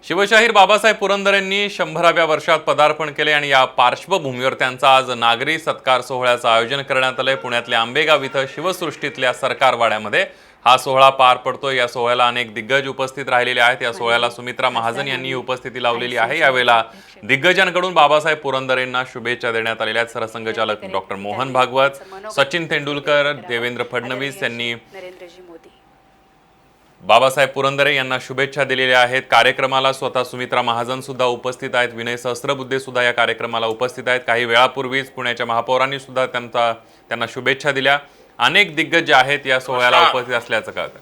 शिवशाहीर बाबासाहेब पुरंदरेंनी 100व्या वर्षात पदार्पण केले आणि या पार्श्वभूमीवर त्यांचा आज नागरी सत्कार सोहळ्याचं आयोजन करण्यात आलंय। पुण्यातल्या आंबेगाव इथं शिवसृष्टीतल्या सरकारवाड्यामध्ये हा सोहळा पार पडतोय। या सोहळ्याला अनेक दिग्गज उपस्थित राहिलेले आहेत। या सोहळ्याला सुमित्रा महाजन यांनी उपस्थिती लावलेली आहे। यावेळेला दिग्गजांकडून बाबासाहेब पुरंदरेंना शुभेच्छा देण्यात आलेल्या आहेत। सरसंघचालक डॉक्टर मोहन भागवत, सचिन तेंडुलकर, देवेंद्र फडणवीस यांनी बाबासाहेब पुरंदरे यांना शुभेच्छा दिलेल्या आहेत। कार्यक्रमाला स्वतः सुमित्रा महाजन सुद्धा उपस्थित आहेत। विनय सहस्त्रबुद्धे सुद्धा या कार्यक्रमाला उपस्थित आहेत। काही वेळापूर्वीच पुण्याच्या महापौरांनी सुद्धा त्यांना शुभेच्छा दिल्या। अनेक दिग्गज आहेत या सोहळ्याला उपस्थित असल्याचं कळतं।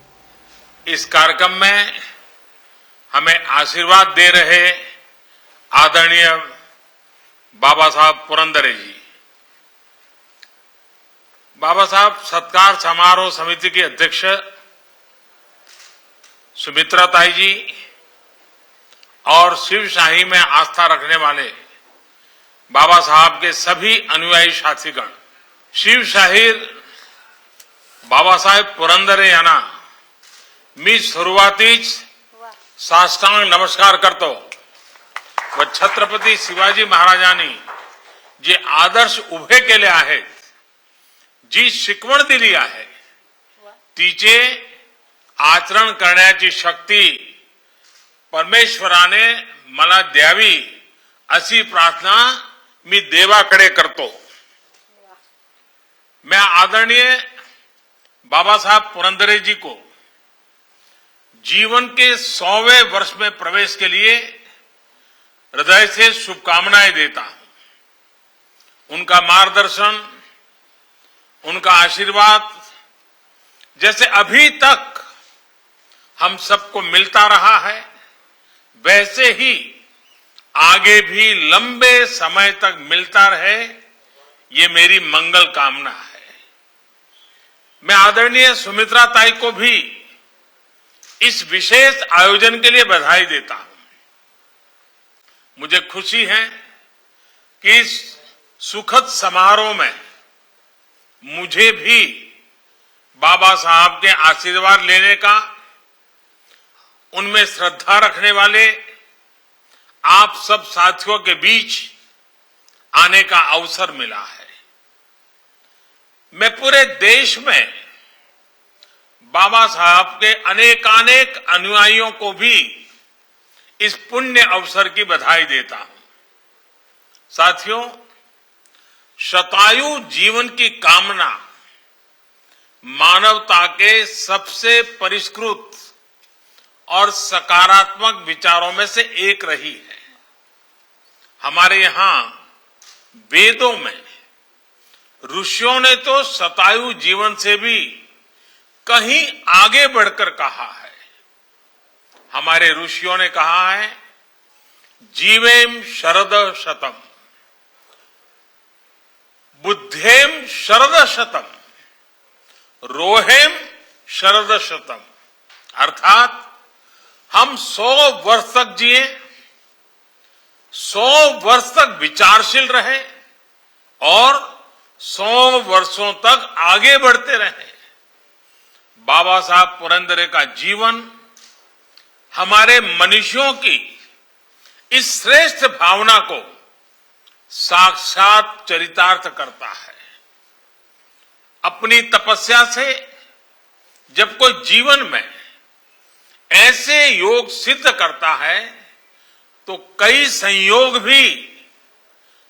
इस कार्यक्रम में हमें आशीर्वाद दे रहे आदरणीय बाबा साहब पुरंदरे जी, बाबा साहब सत्कार समारोह समिति के अध्यक्ष सुमित्रा ताई जी और शिवशाही में आस्था रखने वाले बाबा साहब के सभी अनुयायी साथीगण, शिवशाहीर बाबासाहेब पुरंदरे यांना मी सुरुवातीच साष्टांग नमस्कार करतो व छत्रपती शिवाजी महाराजांनी जे आदर्श उभे केले आहेत, जी शिकवण दिली आहे, तिचे आचरण करण्याची शक्ती परमेश्वराने मला द्यावी अशी प्रार्थना मी देवाकडे करतो। मैं आदरणीय बाबा साहब पुरंदरे जी को जीवन के 100वें वर्ष में प्रवेश के लिए हृदय से शुभकामनाएं देता हूं। उनका मार्गदर्शन, उनका आशीर्वाद जैसे अभी तक हम सबको मिलता रहा है, वैसे ही आगे भी लंबे समय तक मिलता रहे, ये मेरी मंगल कामना है। मैं आदरणीय सुमित्रा ताई को भी इस विशेष आयोजन के लिए बधाई देता हूं। मुझे खुशी है कि इस सुखद समारोह में मुझे भी बाबा साहब के आशीर्वाद लेने का, उनमें श्रद्धा रखने वाले आप सब साथियों के बीच आने का अवसर मिला है। मैं पूरे देश में बाबा साहब के अनेकानेक अनुयायियों को भी इस पुण्य अवसर की बधाई देता हूं। साथियों, शतायु जीवन की कामना मानवता के सबसे परिष्कृत और सकारात्मक विचारों में से एक रही है। हमारे यहां वेदों में ऋषियों ने तो शतायु जीवन से भी कहीं आगे बढ़कर कहा है। हमारे ऋषियों ने कहा है, जीवेम शरद शतम, बुद्धेम शरद शतम, रोहेम शरद शतम। अर्थात हम 100 वर्ष तक जिए, 100 वर्ष तक विचारशील रहे और 100 वर्षों तक आगे बढ़ते रहे। बाबा साहब पुरंदरे का जीवन हमारे मनुष्यों की इस श्रेष्ठ भावना को साक्षात चरितार्थ करता है। अपनी तपस्या से जब कोई जीवन में ऐसे योग सिद्ध करता है, तो कई संयोग भी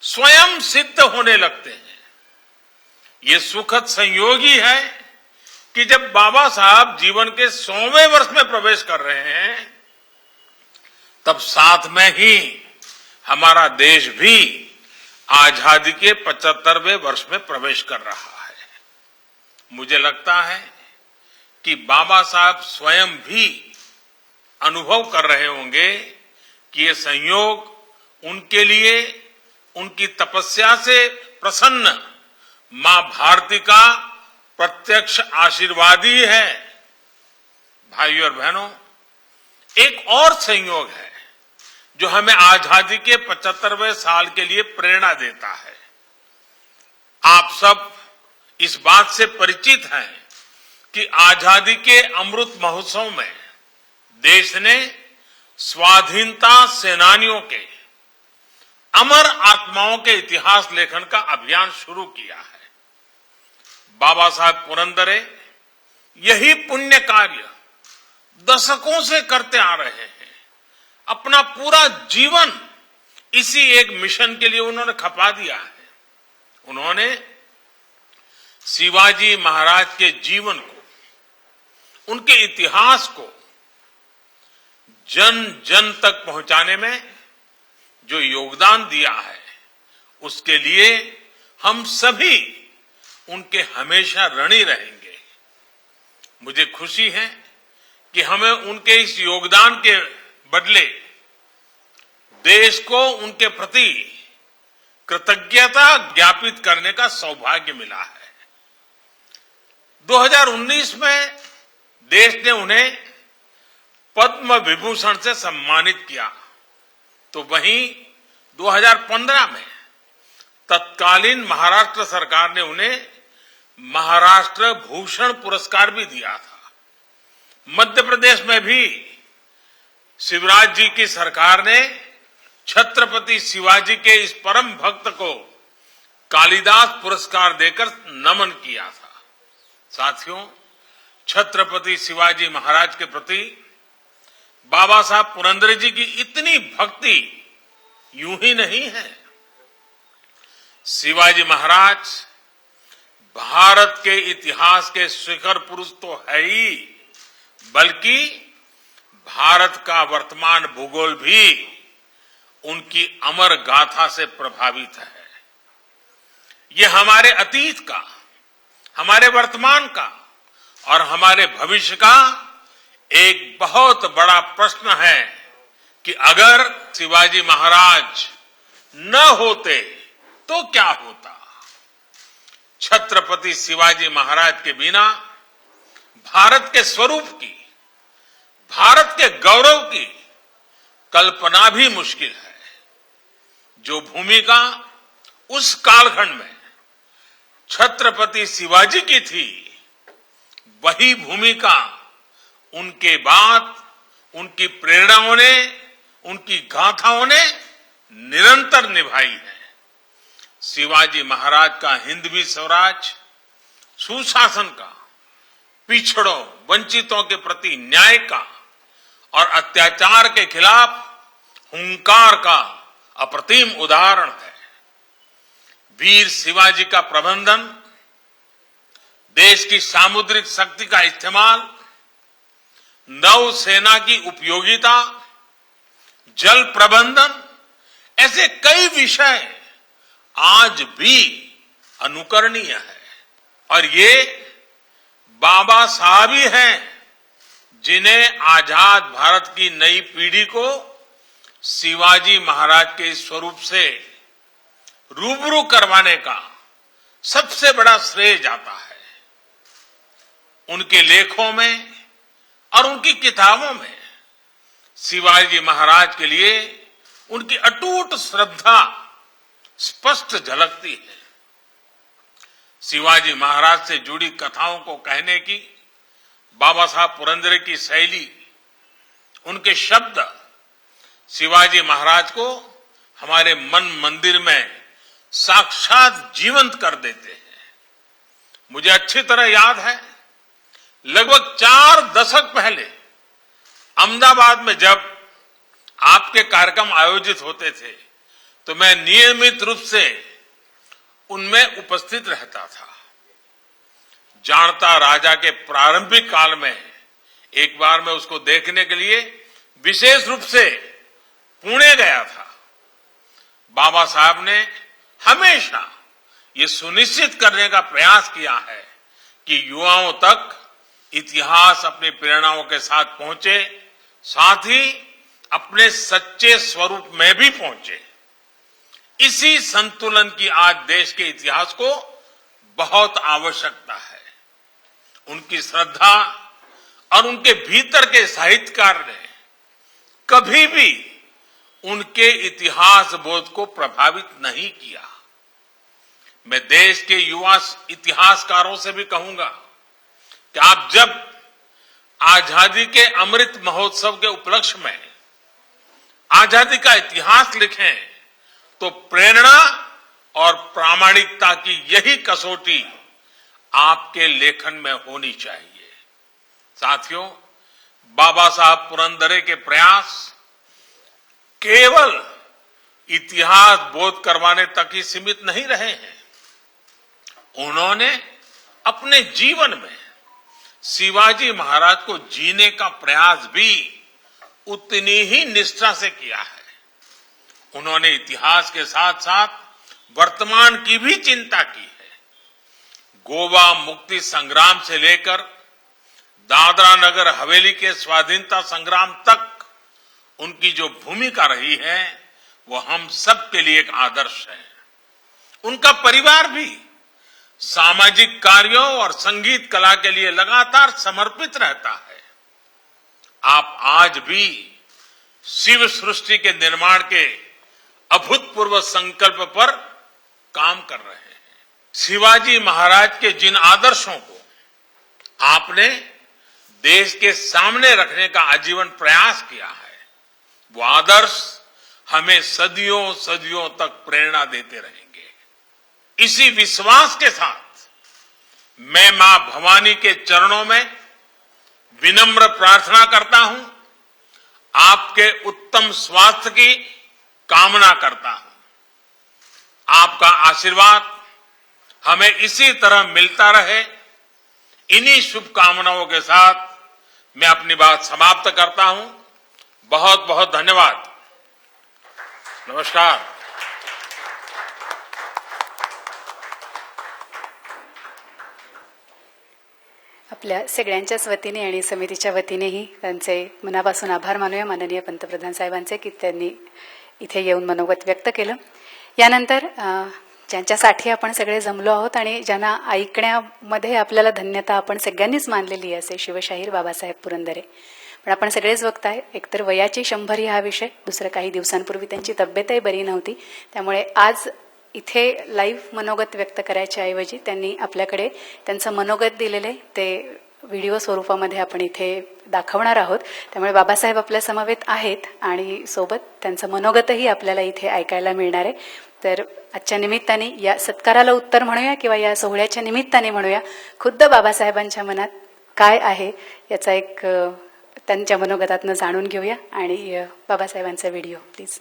स्वयं सिद्ध होने लगते हैं। ये सुखद संयोग ही है कि जब बाबा साहब जीवन के 100वें वर्ष में प्रवेश कर रहे हैं, तब साथ में ही हमारा देश भी आजादी के 75वें वर्ष में प्रवेश कर रहा है। मुझे लगता है कि बाबा साहब स्वयं भी अनुभव कर रहे होंगे कि ये संयोग उनके लिए, उनकी तपस्या से प्रसन्न मां भारती का प्रत्यक्ष आशीर्वाद ही है। भाइयों और बहनों, एक और संयोग है जो हमें आजादी के 75वें साल के लिए प्रेरणा देता है। आप सब इस बात से परिचित हैं कि आजादी के अमृत महोत्सव में देश ने स्वाधीनता सेनानियों के अमर आत्माओं के इतिहास लेखन का अभियान शुरू किया है। बाबा साहब पुरंदरे यही पुण्य कार्य दशकों से करते आ रहे हैं। अपना पूरा जीवन इसी एक मिशन के लिए उन्होंने खपा दिया है। उन्होंने शिवाजी महाराज के जीवन को, उनके इतिहास को जन जन तक पहुंचाने में जो योगदान दिया है, उसके लिए हम सभी उनके हमेशा ऋणी रहेंगे। मुझे खुशी है कि हमें उनके इस योगदान के बदले देश को उनके प्रति कृतज्ञता ज्ञापित करने का सौभाग्य मिला है। 2019 में देश ने उन्हें पद्म विभूषण से सम्मानित किया, तो वहीं 2015 में तत्कालीन महाराष्ट्र सरकार ने उन्हें महाराष्ट्र भूषण पुरस्कार भी दिया था। मध्य प्रदेश में भी शिवराज जी की सरकार ने छत्रपति शिवाजी के इस परम भक्त को कालिदास पुरस्कार देकर नमन किया था। साथियों, छत्रपति शिवाजी महाराज के प्रति बाबा साहब पुरंदरे जी की इतनी भक्ति यूं ही नहीं है। शिवाजी महाराज भारत के इतिहास के शिखर पुरुष तो है ही, बल्कि भारत का वर्तमान भूगोल भी उनकी अमर गाथा से प्रभावित है। ये हमारे अतीत का, हमारे वर्तमान का और हमारे भविष्य का एक बहुत बड़ा प्रश्न है कि अगर शिवाजी महाराज न होते तो क्या होता। छत्रपति शिवाजी महाराज के बिना भारत के स्वरूप की, भारत के गौरव की कल्पना भी मुश्किल है। जो भूमिका उस कालखंड में छत्रपति शिवाजी की थी, वही भूमिका उनके बाद उनकी प्रेरणाओं ने, उनकी गाथाओं ने निरंतर निभाई है। शिवाजी महाराज का हिंदवी स्वराज, सुशासन का, पिछड़ों वंचितों के प्रति न्याय का और अत्याचार के खिलाफ हुंकार का अप्रतिम उदाहरण है। वीर शिवाजी का प्रबंधन, देश की सामुद्रिक शक्ति का इस्तेमाल, नौसेना की उपयोगिता, जल प्रबंधन, ऐसे कई विषय आज भी अनुकरणीय है। और ये बाबा साहब ही हैं जिन्हें आजाद भारत की नई पीढ़ी को शिवाजी महाराज के स्वरूप से रूबरू करवाने का सबसे बड़ा श्रेय जाता है। उनके लेखों में और उनकी किताबों में शिवाजी महाराज के लिए उनकी अटूट श्रद्धा स्पष्ट झलकती है। शिवाजी महाराज से जुड़ी कथाओं को कहने की बाबा साहब पुरंदरे की शैली, उनके शब्द शिवाजी महाराज को हमारे मन मंदिर में साक्षात जीवंत कर देते हैं। मुझे अच्छी तरह याद है, लगभग 4 दशक पहले अहमदाबाद में जब आपके कार्यक्रम आयोजित होते थे, तो मैं नियमित रूप से उनमें उपस्थित रहता था। जानता राजा के प्रारंभिक काल में एक बार मैं उसको देखने के लिए विशेष रूप से पुणे गया था। बाबा साहब ने हमेशा ये सुनिश्चित करने का प्रयास किया है कि युवाओं तक इतिहास अपनी प्रेरणाओं के साथ पहुंचे, साथ ही अपने सच्चे स्वरूप में भी पहुंचे। इसी संतुलन की आज देश के इतिहास को बहुत आवश्यकता है। उनकी श्रद्धा और उनके भीतर के साहित्यकार ने कभी भी उनके इतिहास बोध को प्रभावित नहीं किया। मैं देश के युवा इतिहासकारों से भी कहूंगा कि आप जब आजादी के अमृत महोत्सव के उपलक्ष्य में आजादी का इतिहास लिखें तो प्रेरणा और प्रामाणिकता की यही कसौटी आपके लेखन में होनी चाहिए। साथियों, बाबा साहब पुरंदरे के प्रयास केवल इतिहास बोध करवाने तक ही सीमित नहीं रहे हैं। उन्होंने अपने जीवन में शिवाजी महाराज को जीने का प्रयास भी उतनी ही निष्ठा से किया है। उन्होंने इतिहास के साथ साथ वर्तमान की भी चिंता की है। गोवा मुक्ति संग्राम से लेकर दादरा नगर हवेली के स्वाधीनता संग्राम तक उनकी जो भूमिका रही है वो हम सब के लिए एक आदर्श है। उनका परिवार भी सामाजिक कार्यों और संगीत कला के लिए लगातार समर्पित रहता है। आप आज भी शिव सृष्टि के निर्माण के अभूतपूर्व संकल्प पर काम कर रहे हैं। शिवाजी महाराज के जिन आदर्शों को आपने देश के सामने रखने का आजीवन प्रयास किया है, वो आदर्श हमें सदियों सदियों तक प्रेरणा देते रहेंगे। इसी विश्वास के साथ मैं मां भवानी के चरणों में विनम्र प्रार्थना करता हूं, आपके उत्तम स्वास्थ्य की कामना करता हूं। आपका आशीर्वाद हमें इसी तरह मिलता रहे। इन्हीं शुभकामनाओं के साथ मैं अपनी बात समाप्त करता हूं। बहुत बहुत धन्यवाद। नमस्कार। आपल्या सगळ्यांच्याच वतीने आणि समितीच्या वतीनेही त्यांचे मनापासून आभार मानूया माननीय पंतप्रधान साहेबांचे की त्यांनी इथे येऊन मनोगत व्यक्त केलं। यानंतर ज्यांच्यासाठी आपण सगळे जमलो आहोत आणि ज्यांना ऐकण्यामध्ये आपल्याला धन्यता आपण सगळ्यांनीच मानलेली आहे असे शिवशाहीर बाबासाहेब पुरंदरे। पण आपण सगळेच बघताय एकतर वयाची 100 हा विषय, दुसरं काही दिवसांपूर्वी त्यांची तब्येतही बरी नव्हती, त्यामुळे आज इथे लाईव्ह मनोगत व्यक्त करायच्या ऐवजी त्यांनी आपल्याकडे त्यांचं मनोगत दिलेले ते व्हिडिओ स्वरूपामध्ये आपण इथे दाखवणार आहोत। त्यामुळे बाबासाहेब आपल्या समवेत आहेत आणि सोबत त्यांचं मनोगतही आपल्याला इथे ऐकायला मिळणार आहे। तर आजच्या निमित्ताने या सत्काराला उत्तर म्हणूया किंवा या सोहळ्याच्या निमित्ताने म्हणूया, खुद्द बाबासाहेबांच्या मनात काय आहे याचा एक त्यांच्या मनोगतातनं जाणून घेऊया आणि बाबासाहेबांचा व्हिडिओ प्लीज।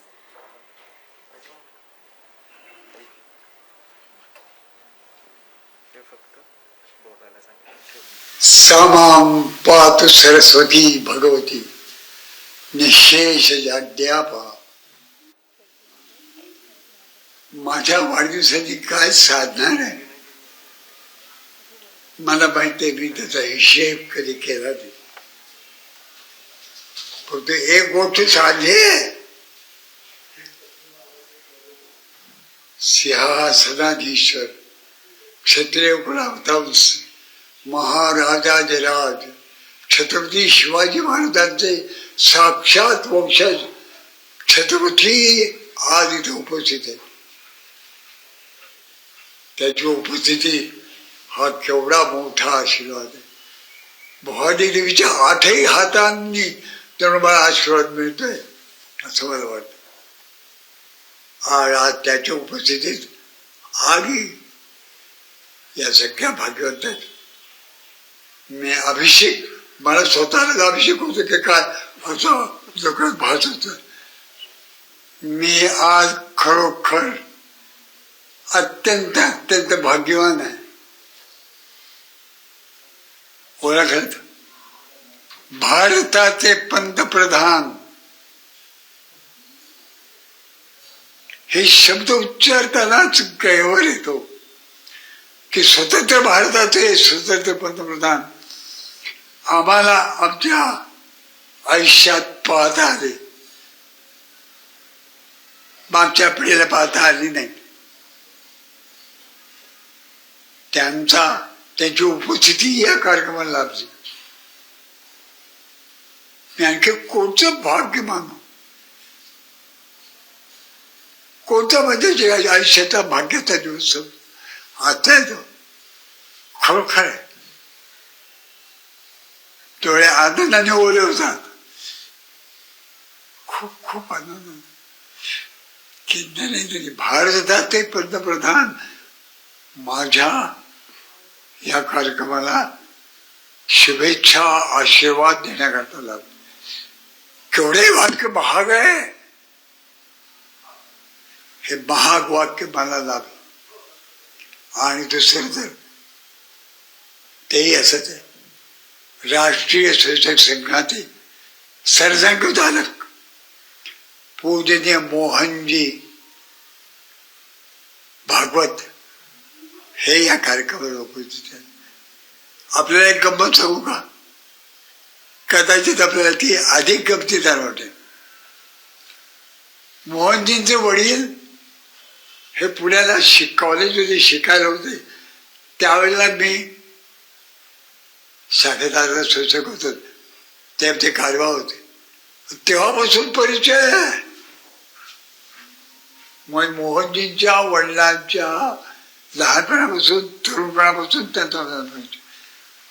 सामां पातु सरस्वती भगवती निशेष अध्यापा। माझ्या वाढदिवसाची काय साधणार आहे मला माहिती आहे, मी त्याचा हिशेब कधी केला नाही। फक्त एक गोष्ट साधली, सिंहासनाधीश्वर क्षत्रिय कुलावतांस महाराजाधिराज छत्रपती शिवाजी महाराजांचे साक्षात वंशज छत्रपती आज इथे उपस्थित आहे। त्याची उपस्थिती हा केवढा मोठा आशीर्वाद आहे। भवानी देवीच्या 8ही हातांनी तर मला आशीर्वाद मिळतोय असं मला वाटतं। आज त्याच्या उपस्थितीत आगी या सगळ्या भाग्यवंत आहेत। मी अभिषेक, मला स्वतःला अभिषेक होतो की काय असं लोकांत भास होत। मी आज खरोखर अत्यंत अत्यंत भाग्यवान आहे। ओळखत भारताचे पंतप्रधान हे शब्द उच्चारतानाच कैवर येतो की स्वतंत्र भारताचे स्वतंत्र पंतप्रधान आम्हाला आमच्या आयुष्यात पाहता आले, मागच्या पिढीला पाहता आली नाही। त्यांची उपस्थिती या कार्यक्रमाला लाभली। मी आणखी कोणतं भाग्य मानू, कोणता म्हणजे आयुष्याचा भाग्याचा दिवस आता येतो खरोखर आहे। डोळे आनंदाने ओले होतात। खूप खूप आनंद की नरेंद्र भारताचे पंतप्रधान माझ्या या कार्यक्रमाला शुभेच्छा आशीर्वाद देण्याकरता लागले. केवढे वाक्य महाग आहे, हे महाग वाक्य मला लागलं. आणि दुसरं तर तेही असंच आहे, राष्ट्रीय स्वयंसेवक संघाचे सरसंघचालक पूजनीय मोहनजी भागवत हे या कार्यक्रमाला उपस्थित आहेत. आपल्याला एक गंमत सांगू का? कदाचित आपल्याला ती अधिक गमतीदार वाटेल. मोहनजींचे वडील हे पुण्याला कॉलेजमध्ये शिकायला होते. त्यावेळेला मी शाखेदाराचा स्वयंसेवक होतो, ते कारवा होते. तेव्हापासून परिचय आहे. मग मोहनजींच्या वडिलांच्या लहानपणापासून तरुणपणापासून त्यांचा परिचय.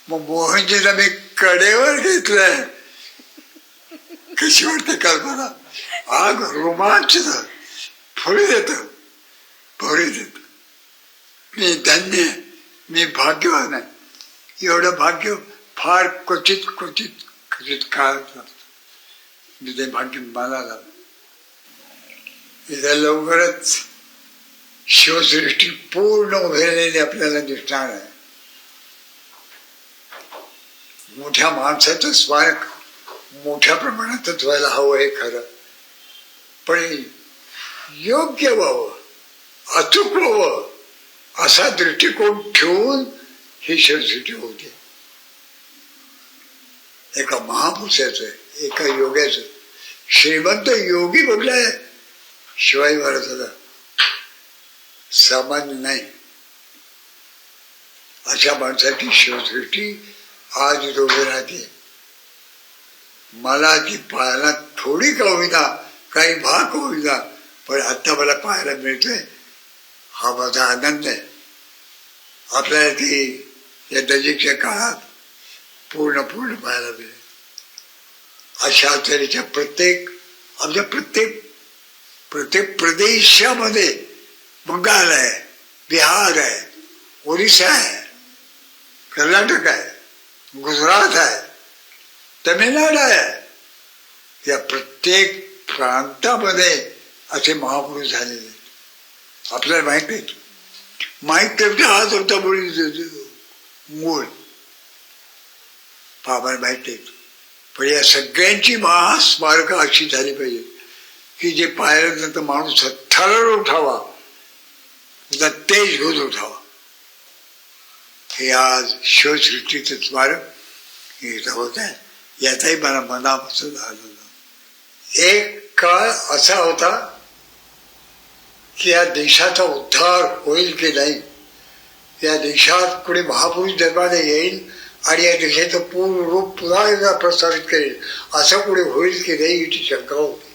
मग मोहनजीला मी कडेवर घेतलंय. कशी वाटते कल्पना? आग रोमांच फळी देत फळी देत. मी धन्य, मी भाग्यवान आहे. एवढं भाग्य फार क्वचित क्वचित क्वचित काळात लागतं. ते भाग्य मला लागलं. इथं लवकरच शिवसृष्टी पूर्ण उभेलेली आपल्याला दिसणार आहे. मोठ्या माणसाचं स्मारक मोठ्या प्रमाणातच व्हायला हवं हे खरं, पण योग्य व्हावं, अचूक व्हावं असा दृष्टिकोन ठेवून ही शिवसृष्टी होते. एका महापुरुषाचं, एका योग्याचं, श्रीमंत योगी बघलाय शिवाजी महाराजाला, सामान्य नाही. अशा माणसाची शिवसृष्टी आज इथे उभी राहते. मला ती पाहायला थोडी का होईना, काही भाग होईना, पण आता मला पाहायला मिळतोय. हा माझा आनंद आहे. आपल्याला ती या नजीकच्या काळात पूर्ण पाहायला मिळेल. अशा तऱ्हेच्या आमच्या प्रत्येक प्रदेशामध्ये बंगाल आहे, बिहार आहे, ओरिसा आहे, कर्नाटक आहे, गुजरात आहे, तमिळनाडू आहे. या प्रत्येक प्रांतामध्ये असे महापुरुष झालेले आहेत. आपल्याला माहित नाही, माहीत तर हाच होता मूळ आम्हाला माहित नाही. पण या सगळ्यांची महास्मारकं अशी झाली पाहिजे की जे पाहिल्यानंतर माणूस थरर उठावा, तेज घेऊन उठावा. हे आज शिवसृष्टीचं स्मारक इथं होत आहे. याचाही मला मनापासून आनंद. एक काळ असा होता की या देशाचा उद्धार होईल की नाही, या देशात कुणी महापुरुष जन्माला येईल आणि या देशाचं पूर्ण रूप पुन्हा एकदा प्रस्थापित करेल, असं कुणी होईल की नाही याची शंका होती.